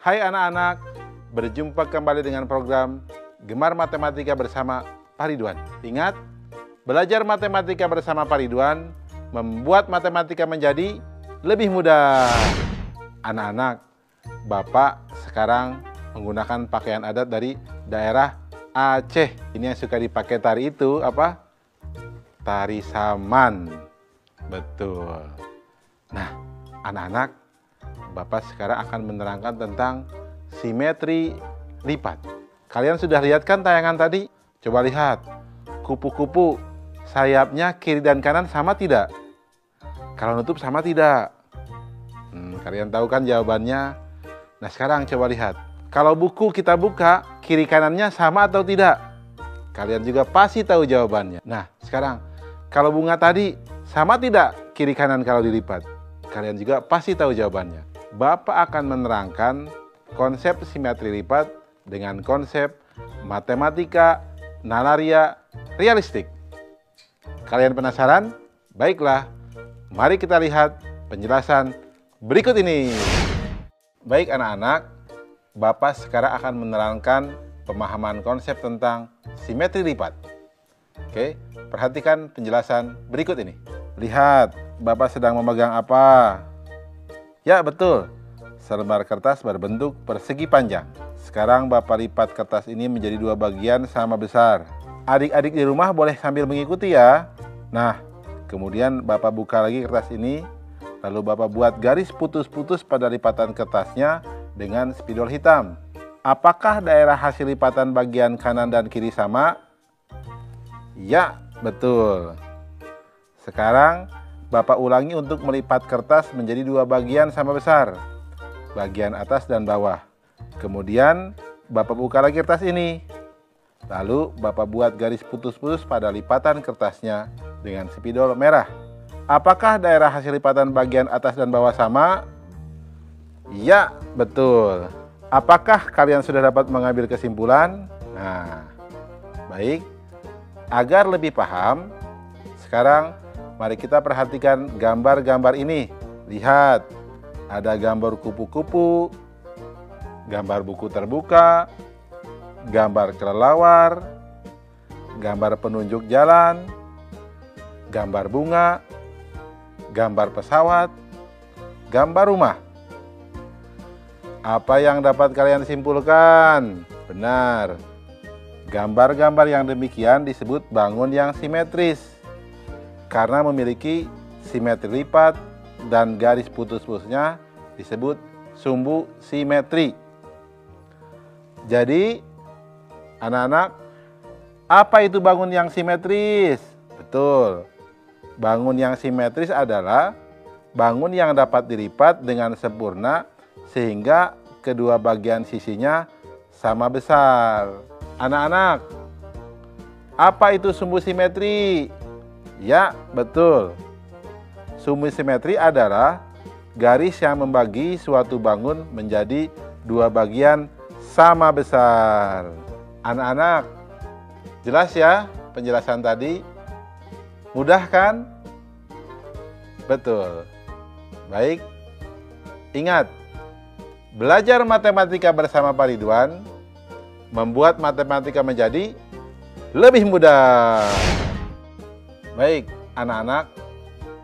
Hai anak-anak, berjumpa kembali dengan program Gemar Matematika bersama Pak Ridwan. Ingat, belajar matematika bersama Pak Ridwan membuat matematika menjadi lebih mudah. Anak-anak, Bapak sekarang menggunakan pakaian adat dari daerah Aceh. Ini yang suka dipakai tari itu apa? Tari saman. Betul. Nah, anak-anak, Bapak sekarang akan menerangkan tentang simetri lipat. Kalian sudah lihat kan tayangan tadi? Coba lihat. Kupu-kupu sayapnya kiri dan kanan sama tidak? Kalau nutup sama tidak? Kalian tahu kan jawabannya? Nah, sekarang coba lihat. Kalau buku kita buka, kiri kanannya sama atau tidak? Kalian juga pasti tahu jawabannya. Nah, sekarang kalau bunga tadi sama tidak kiri kanan kalau dilipat? Kalian juga pasti tahu jawabannya. Bapak akan menerangkan konsep simetri lipat dengan konsep matematika nalaria realistik. Kalian penasaran? Baiklah, mari kita lihat penjelasan berikut ini. Baik anak-anak, Bapak sekarang akan menerangkan pemahaman konsep tentang simetri lipat. Oke, perhatikan penjelasan berikut ini. Lihat, Bapak sedang memegang apa? Ya, betul. Selembar kertas berbentuk persegi panjang. Sekarang Bapak lipat kertas ini menjadi dua bagian sama besar. Adik-adik di rumah boleh sambil mengikuti ya. Nah, kemudian Bapak buka lagi kertas ini. Lalu Bapak buat garis putus-putus pada lipatan kertasnya dengan spidol hitam. Apakah daerah hasil lipatan bagian kanan dan kiri sama? Ya, betul. Sekarang Bapak ulangi untuk melipat kertas menjadi dua bagian sama besar, bagian atas dan bawah. Kemudian Bapak buka lagi kertas ini. Lalu Bapak buat garis putus-putus pada lipatan kertasnya dengan spidol merah. Apakah daerah hasil lipatan bagian atas dan bawah sama? Ya, betul. Apakah kalian sudah dapat mengambil kesimpulan? Nah, baik. Agar lebih paham, sekarang mari kita perhatikan gambar-gambar ini. Lihat, ada gambar kupu-kupu, gambar buku terbuka, gambar kelelawar, gambar penunjuk jalan, gambar bunga, gambar pesawat, gambar rumah. Apa yang dapat kalian simpulkan? Benar, gambar-gambar yang demikian disebut bangun yang simetris karena memiliki simetri lipat dan garis putus-putusnya disebut sumbu simetri. Jadi, anak-anak, apa itu bangun yang simetris? Betul. Bangun yang simetris adalah bangun yang dapat dilipat dengan sempurna sehingga kedua bagian sisinya sama besar. Anak-anak, apa itu sumbu simetri? Ya, betul. Sumbu simetri adalah garis yang membagi suatu bangun menjadi dua bagian sama besar. Anak-anak, jelas ya penjelasan tadi? Mudah kan? Betul. Baik. Ingat, belajar matematika bersama Pak Ridwan membuat matematika menjadi lebih mudah. Baik, anak-anak,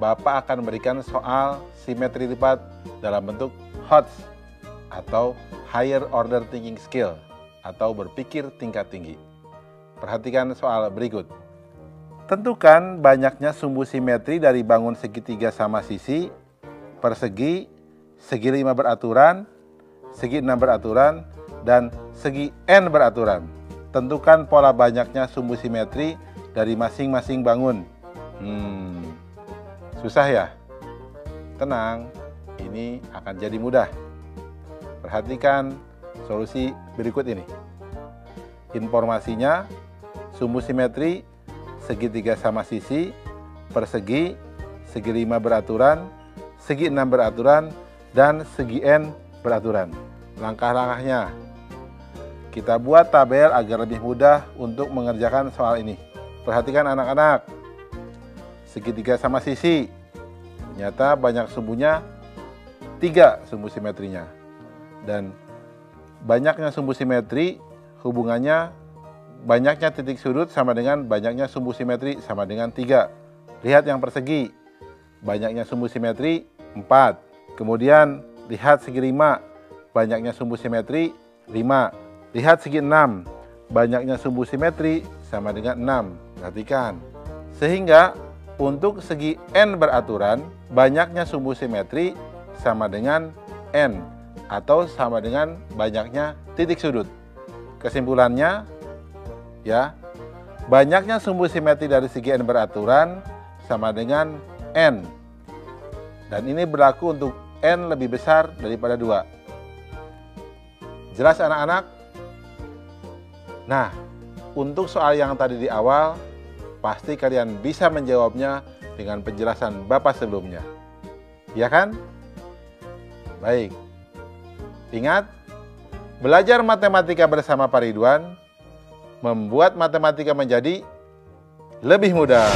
Bapak akan memberikan soal simetri lipat dalam bentuk HOTS atau Higher Order Thinking Skill atau berpikir tingkat tinggi. Perhatikan soal berikut. Tentukan banyaknya sumbu simetri dari bangun segitiga sama sisi, persegi, segi 5 beraturan, segi 6 beraturan, dan segi n beraturan. Tentukan pola banyaknya sumbu simetri dari masing-masing bangun. Susah ya? Tenang, ini akan jadi mudah. Perhatikan solusi berikut ini. Informasinya, sumbu simetri segitiga sama sisi, persegi, segi 5 beraturan, segi 6 beraturan, dan segi n beraturan. Langkah-langkahnya, kita buat tabel agar lebih mudah untuk mengerjakan soal ini. Perhatikan anak-anak. Segitiga sama sisi, ternyata banyak sumbunya 3 sumbu simetrinya. Dan banyaknya sumbu simetri hubungannya banyaknya titik sudut sama dengan banyaknya sumbu simetri sama dengan 3. Lihat yang persegi. Banyaknya sumbu simetri 4. Kemudian lihat segi 5. Banyaknya sumbu simetri 5. Lihat segi 6. Banyaknya sumbu simetri sama dengan 6. Perhatikan. Sehingga untuk segi n beraturan, banyaknya sumbu simetri sama dengan n atau sama dengan banyaknya titik sudut. Kesimpulannya, ya, banyaknya sumbu simetri dari segi n beraturan sama dengan n. Dan ini berlaku untuk n lebih besar daripada 2. Jelas anak-anak? Nah, untuk soal yang tadi di awal, pasti kalian bisa menjawabnya dengan penjelasan Bapak sebelumnya. Ya kan? Baik. Ingat, belajar matematika bersama Pak Ridwan membuat matematika menjadi lebih mudah.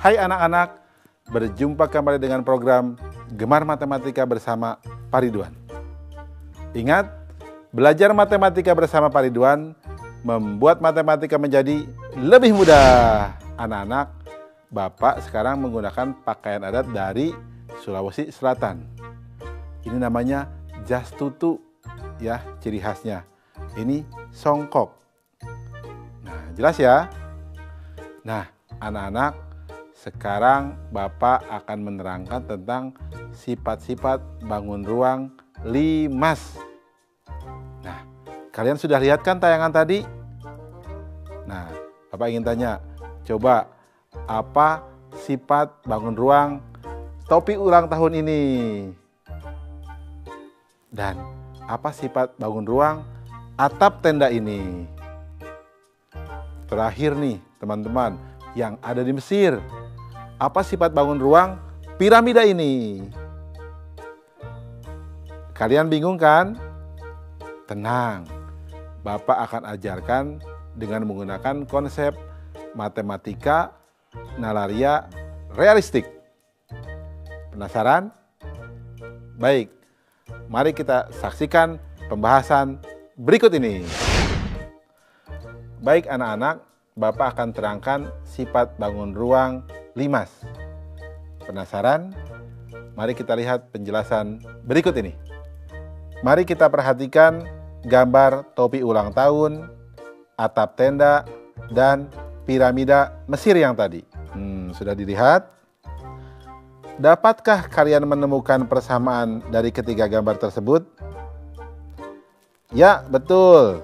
Hai anak-anak, berjumpa kembali dengan program Gemar Matematika bersama Pak Ridwan. Ingat, belajar matematika bersama Pak Ridwan membuat matematika menjadi lebih mudah. Anak-anak, Bapak sekarang menggunakan pakaian adat dari Sulawesi Selatan. Ini namanya jas tutu, ya, ciri khasnya. Ini songkok. Nah, jelas ya? Nah, anak-anak, sekarang Bapak akan menerangkan tentang sifat-sifat bangun ruang limas. Nah, kalian sudah lihat kan tayangan tadi? Nah, Bapak ingin tanya, coba apa sifat bangun ruang topi ulang tahun ini? Dan apa sifat bangun ruang atap tenda ini? Terakhir nih, teman-teman, yang ada di Mesir. Apa sifat bangun ruang piramida ini? Kalian bingung kan? Tenang, Bapak akan ajarkan dengan menggunakan konsep matematika nalaria realistik. Penasaran? Baik, mari kita saksikan pembahasan berikut ini. Baik anak-anak, Bapak akan terangkan sifat bangun ruang limas. Penasaran? Mari kita lihat penjelasan berikut ini. Mari kita perhatikan gambar topi ulang tahun, atap tenda, dan piramida Mesir yang tadi. Sudah dilihat? Dapatkah kalian menemukan persamaan dari ketiga gambar tersebut? Ya, betul.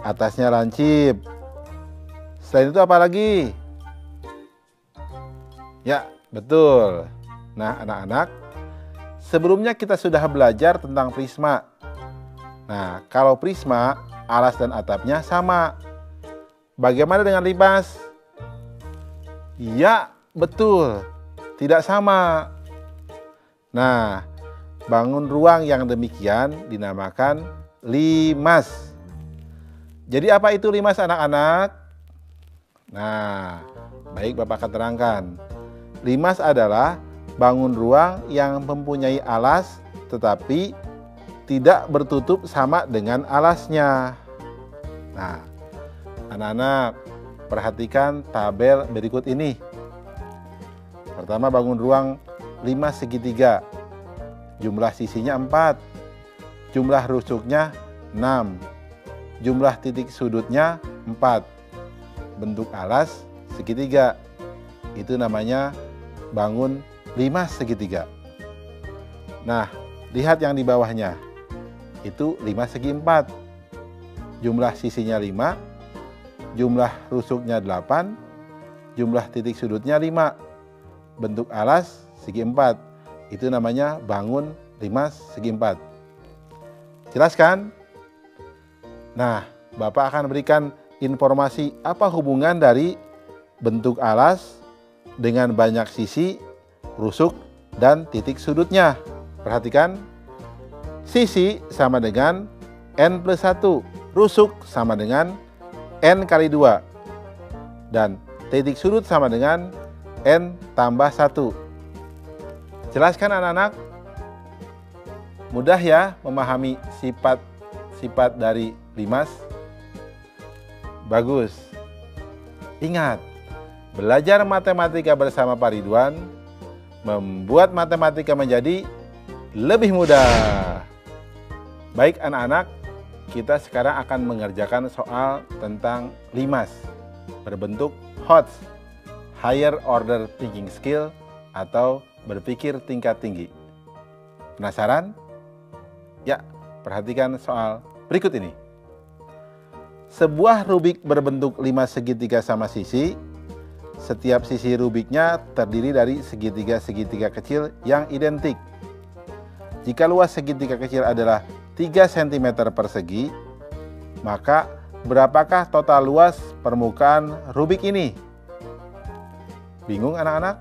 Atasnya lancip. Selain itu apa lagi? Ya, betul. Nah, anak-anak, sebelumnya kita sudah belajar tentang prisma. Nah, kalau prisma, alas dan atapnya sama. Bagaimana dengan limas? Ya, betul. Tidak sama. Nah, bangun ruang yang demikian dinamakan limas. Jadi apa itu limas anak-anak? Nah, baik Bapak akan terangkan. Limas adalah bangun ruang yang mempunyai alas tetapi tidak bertutup sama dengan alasnya. Nah, Anak-anak, perhatikan tabel berikut ini. Pertama, bangun ruang 5 segitiga. Jumlah sisinya 4. Jumlah rusuknya 6. Jumlah titik sudutnya 4. Bentuk alas segitiga. Itu namanya bangun 5 segitiga. Nah, lihat yang di bawahnya. Itu 5 segi 4. Jumlah sisinya 5. Jumlah rusuknya 8. Jumlah titik sudutnya 5. Bentuk alas segi 4. Itu namanya bangun 5 segi 4. Jelas kan? Nah, Bapak akan berikan informasi apa hubungan dari bentuk alas dengan banyak sisi, rusuk, dan titik sudutnya. Perhatikan, sisi sama dengan N plus 1, rusuk sama dengan N kali 2, dan titik sudut sama dengan N tambah 1. Jelaskan anak-anak? Mudah ya memahami sifat-sifat dari limas? Bagus. Ingat, belajar matematika bersama Pak Ridwan membuat matematika menjadi lebih mudah. Baik anak-anak, kita sekarang akan mengerjakan soal tentang limas berbentuk HOTS, Higher Order Thinking Skill, atau berpikir tingkat tinggi. Penasaran? Ya, perhatikan soal berikut ini. Sebuah rubik berbentuk 5 segitiga sama sisi. Setiap sisi rubiknya terdiri dari segitiga-segitiga kecil yang identik. Jika luas segitiga kecil adalah 3 cm persegi, maka berapakah total luas permukaan rubik ini? Bingung anak-anak?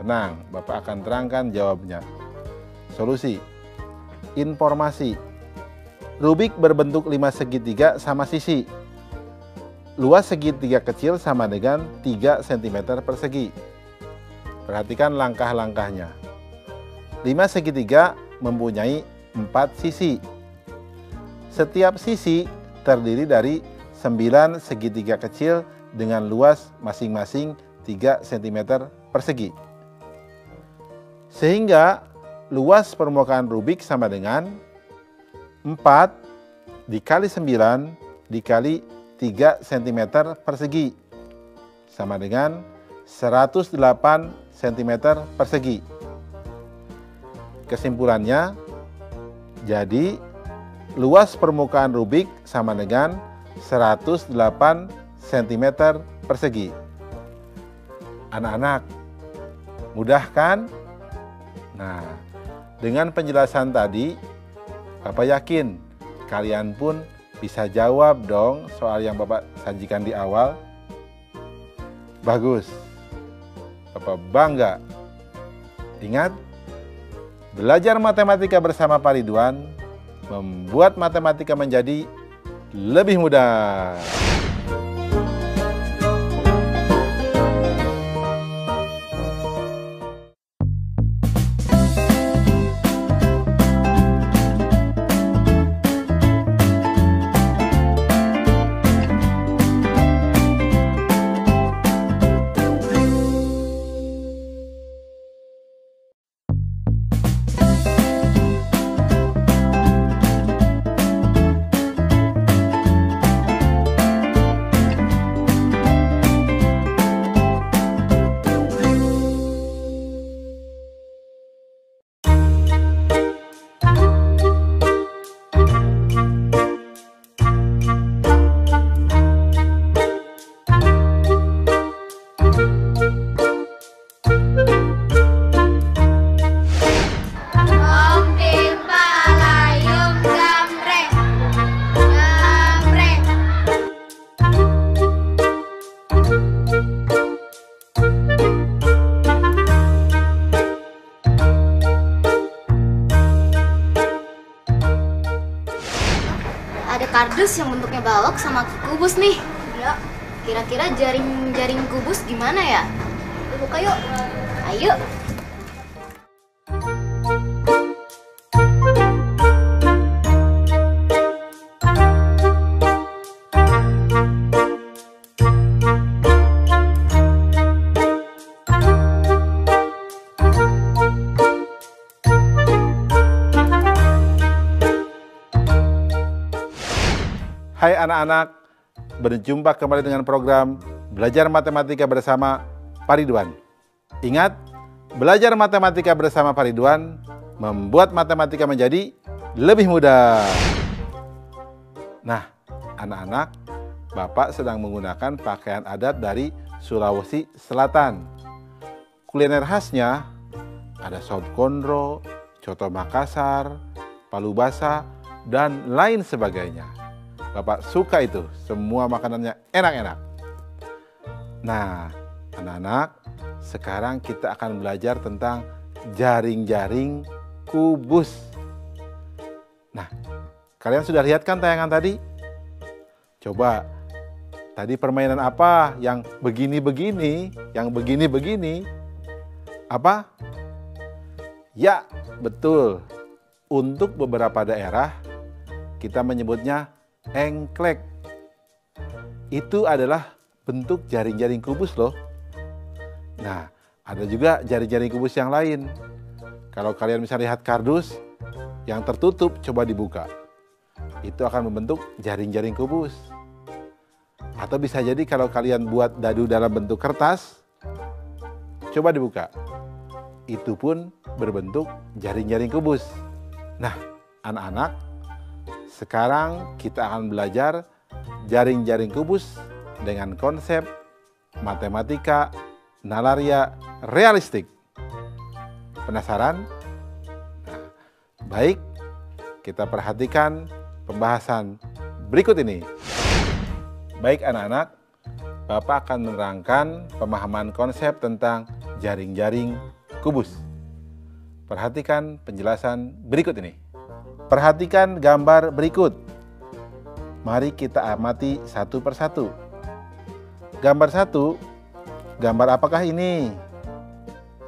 Tenang, Bapak akan terangkan jawabnya. Solusi. Informasi. Rubik berbentuk 5 segitiga sama sisi. Luas segitiga kecil sama dengan 3 cm persegi. Perhatikan langkah-langkahnya. 5 segitiga mempunyai 4 sisi. Setiap sisi terdiri dari 9 segitiga kecil dengan luas masing-masing 3 cm persegi. Sehingga luas permukaan rubik sama dengan 4 dikali 9 dikali 3 cm persegi sama dengan 108 cm persegi. Kesimpulannya, jadi luas permukaan rubik sama dengan 108 cm persegi. Anak-anak, mudah kan? Nah, dengan penjelasan tadi, Bapak yakin kalian pun bisa jawab dong soal yang Bapak sajikan di awal. Bagus. Bapak bangga. Ingat, belajar matematika bersama Pak Ridwan membuat matematika menjadi lebih mudah. Ada kardus yang bentuknya balok sama kubus nih. Ya. Kira-kira jaring kubus gimana ya? Buka yuk. Ayo. Hai anak-anak, berjumpa kembali dengan program Belajar Matematika bersama Pak Ridwan. Ingat, belajar matematika bersama Pak Ridwan membuat matematika menjadi lebih mudah. Nah, anak-anak, Bapak sedang menggunakan pakaian adat dari Sulawesi Selatan. Kuliner khasnya ada sop kondro, coto Makassar, palu basah, dan lain sebagainya. Bapak suka itu, semua makanannya enak-enak. Nah, anak-anak, sekarang kita akan belajar tentang jaring-jaring kubus. Nah, kalian sudah lihat kan tayangan tadi? Coba, tadi permainan apa yang begini-begini, yang begini-begini? Apa? Ya, betul. Untuk beberapa daerah, kita menyebutnya engklek. Itu adalah bentuk jaring-jaring kubus loh. Nah, ada juga jaring-jaring kubus yang lain. Kalau kalian bisa lihat kardus yang tertutup, coba dibuka. Itu akan membentuk jaring-jaring kubus. Atau bisa jadi kalau kalian buat dadu dalam bentuk kertas, coba dibuka. Itu pun berbentuk jaring-jaring kubus. Nah, anak-anak, sekarang kita akan belajar jaring-jaring kubus dengan konsep matematika nalaria realistik. Penasaran? Nah, baik, kita perhatikan pembahasan berikut ini. Baik anak-anak, Bapak akan menerangkan pemahaman konsep tentang jaring-jaring kubus. Perhatikan penjelasan berikut ini. Perhatikan gambar berikut. Mari kita amati satu persatu. Gambar 1, gambar apakah ini?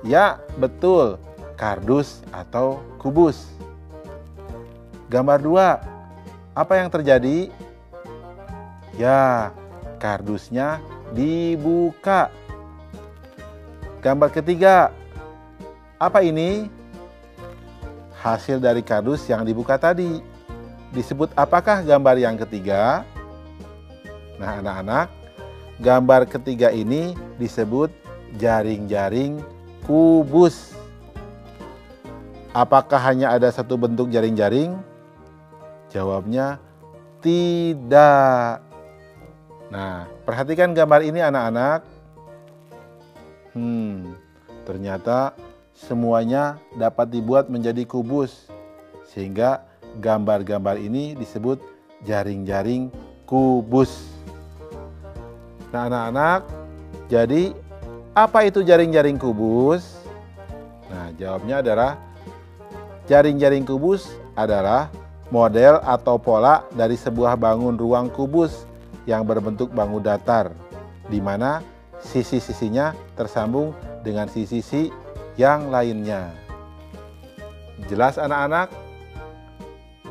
Ya, betul, kardus atau kubus. Gambar 2, apa yang terjadi? Ya, kardusnya dibuka. Gambar ketiga, apa ini? Hasil dari kardus yang dibuka tadi. Disebut apakah gambar yang ketiga? Nah, anak-anak, gambar ketiga ini disebut jaring-jaring kubus. Apakah hanya ada satu bentuk jaring-jaring? Jawabnya tidak. Nah, perhatikan gambar ini anak-anak. Ternyata semuanya dapat dibuat menjadi kubus, sehingga gambar-gambar ini disebut jaring-jaring kubus. Nah anak-anak, jadi apa itu jaring-jaring kubus? Nah, jawabnya adalah jaring-jaring kubus adalah model atau pola dari sebuah bangun ruang kubus yang berbentuk bangun datar, di mana sisi-sisinya tersambung dengan sisi-sisi yang lainnya. Jelas anak-anak?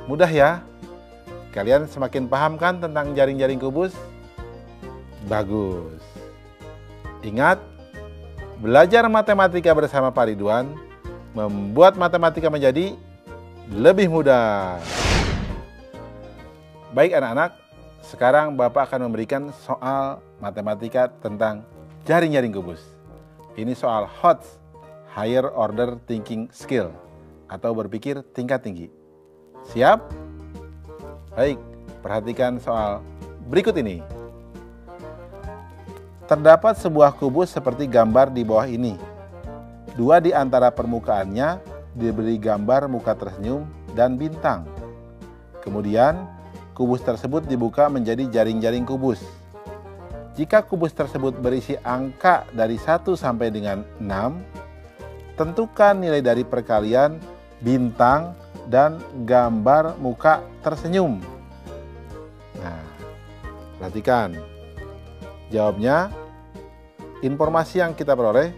Mudah ya? Kalian semakin paham kan tentang jaring-jaring kubus? Bagus. Ingat, belajar matematika bersama Pak Ridwan membuat matematika menjadi lebih mudah. Baik anak-anak, sekarang Bapak akan memberikan soal matematika tentang jaring-jaring kubus. Ini soal HOTS, Higher Order Thinking Skill, atau berpikir tingkat tinggi. Siap? Baik, perhatikan soal berikut ini. Terdapat sebuah kubus seperti gambar di bawah ini. Dua di antara permukaannya diberi gambar muka tersenyum dan bintang. Kemudian, kubus tersebut dibuka menjadi jaring-jaring kubus. Jika kubus tersebut berisi angka dari 1 sampai dengan 6, tentukan nilai dari perkalian bintang dan gambar muka tersenyum. Nah, perhatikan. Jawabnya, informasi yang kita peroleh,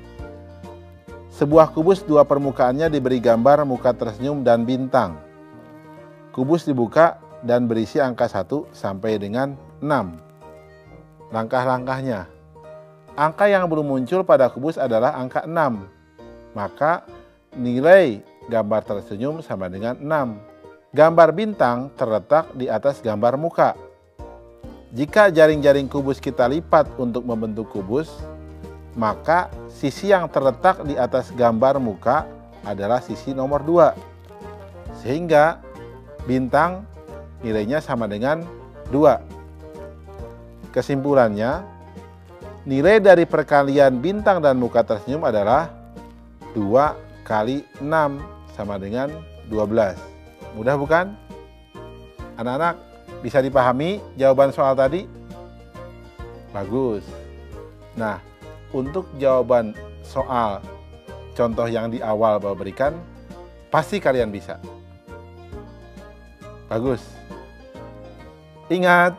sebuah kubus dua permukaannya diberi gambar muka tersenyum dan bintang. Kubus dibuka dan berisi angka 1 sampai dengan 6. Langkah-langkahnya. Angka yang belum muncul pada kubus adalah angka 6. Maka nilai gambar tersenyum sama dengan 6. Gambar bintang terletak di atas gambar muka. jika jaring-jaring kubus kita lipat untuk membentuk kubus, maka sisi yang terletak di atas gambar muka adalah sisi nomor 2. Sehingga bintang nilainya sama dengan 2. Kesimpulannya, nilai dari perkalian bintang dan muka tersenyum adalah 2 kali 6 sama dengan 12. Mudah bukan? Anak-anak, bisa dipahami jawaban soal tadi? Bagus. Nah, untuk jawaban soal contoh yang di awal Bapak berikan, pasti kalian bisa. Bagus. Ingat,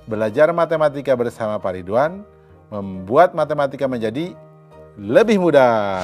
belajar matematika bersama Pak Ridwan membuat matematika menjadi lebih mudah.